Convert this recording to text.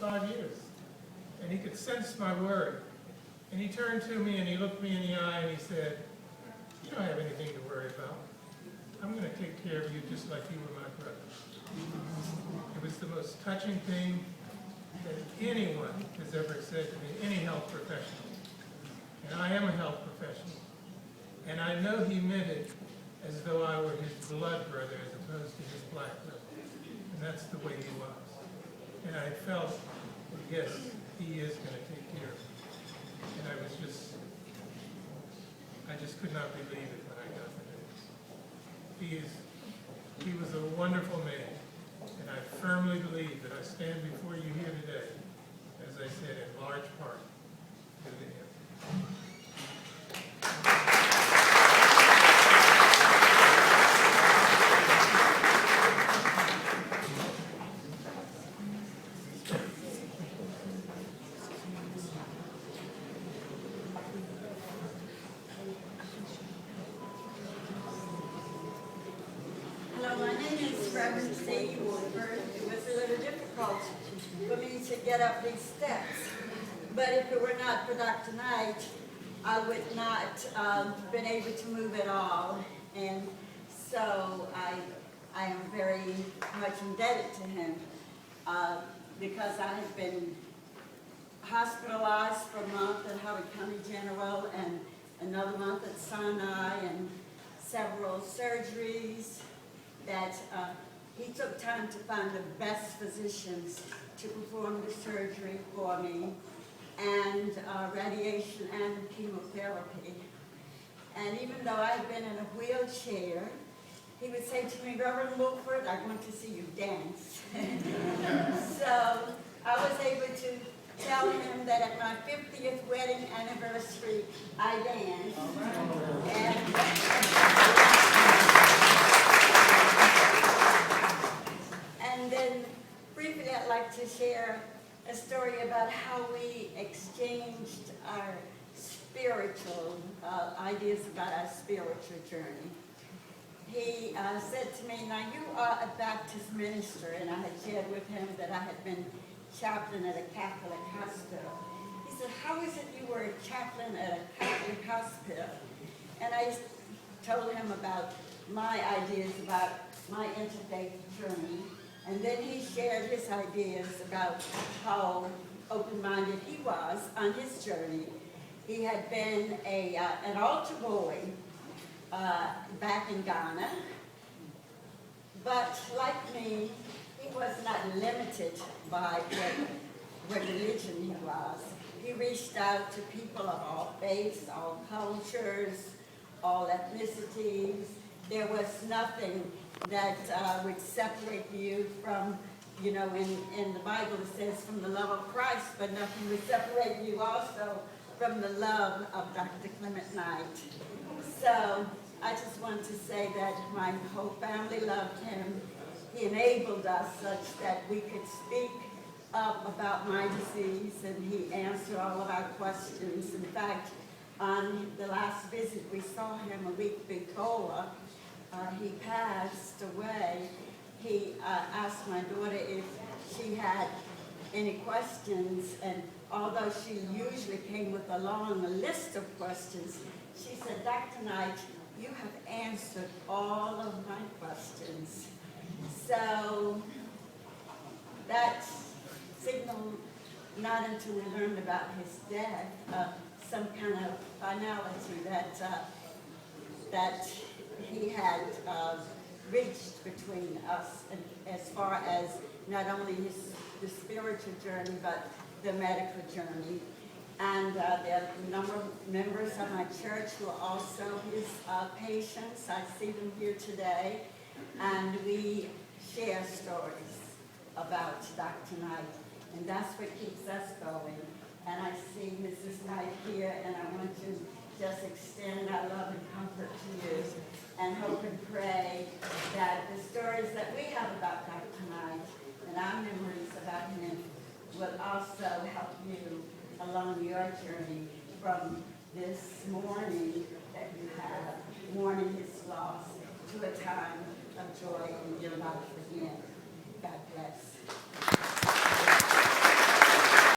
5 years. And he could sense my worry. And he turned to me and he looked me in the eye and he said, "You don't have anything to worry about. I'm going to take care of you just like you were my brother." It was the most touching thing that anyone has ever said to me, any health professional. And I am a health professional. And I know he meant it as though I were his blood brother as opposed to his black brother. And that's the way he was. And I felt, yes, he is going to take care of me. And I just could not believe it when I got the news. He was a wonderful man. And I firmly believe that I stand before you here today, as I said, in large part due to him. Hello, my name is Reverend Sadie Woodford. It was a little difficult for me to get up these steps, but if it were not for Dr. Knight, I would not been able to move at all, and so I am very much indebted to him because I have been hospitalized for a month at Howard County General and another month at Sinai and several surgeries that he took time to find the best physicians to perform the surgery for me, and radiation and chemotherapy. And even though I had been in a wheelchair, he would say to me, "Reverend Wilford, I want to see you dance." So I was able to tell him that at my 50th wedding anniversary, I danced. And then briefly I'd like to share a story about how we exchanged our spiritual ideas about our spiritual journey. He said to me, "Now you are a Baptist minister," and I had shared with him that I had been chaplain at a Catholic hospital. He said, "How is it you were a chaplain at a Catholic hospital?" And I told him about my ideas about my interfaith journey. And then he shared his ideas about how open-minded he was on his journey. He had been an altar boy back in Ghana, but like me, he was not limited by what religion he was. He reached out to people of all faiths, all cultures, all ethnicities. There was nothing that would separate you from, in the Bible it says from the love of Christ, but nothing would separate you also from the love of Dr. Clement Knight. So I just want to say that my whole family loved him. He enabled us such that we could speak up about my disease, and he answered all of our questions. In fact, on the last visit we saw him a week before he passed away, he asked my daughter if she had any questions, and although she usually came with a long list of questions, she said, "Dr. Knight, you have answered all of my questions." So that signaled, not until we learned about his death, some kind of finality that he had reached between us, and as far as not only the spiritual journey, but the medical journey. And there are a number of members of my church who are also his patients. I see them here today, and we share stories about Dr. Knight, and that's what keeps us going. And I see Mrs. Knight here, and I want to just extend our love and comfort to you, and hope and pray that the stories that we have about Dr. Knight and our memories about him will also help you along your journey from this mourning that you have, mourning his loss, to a time of joy in your life again. God bless.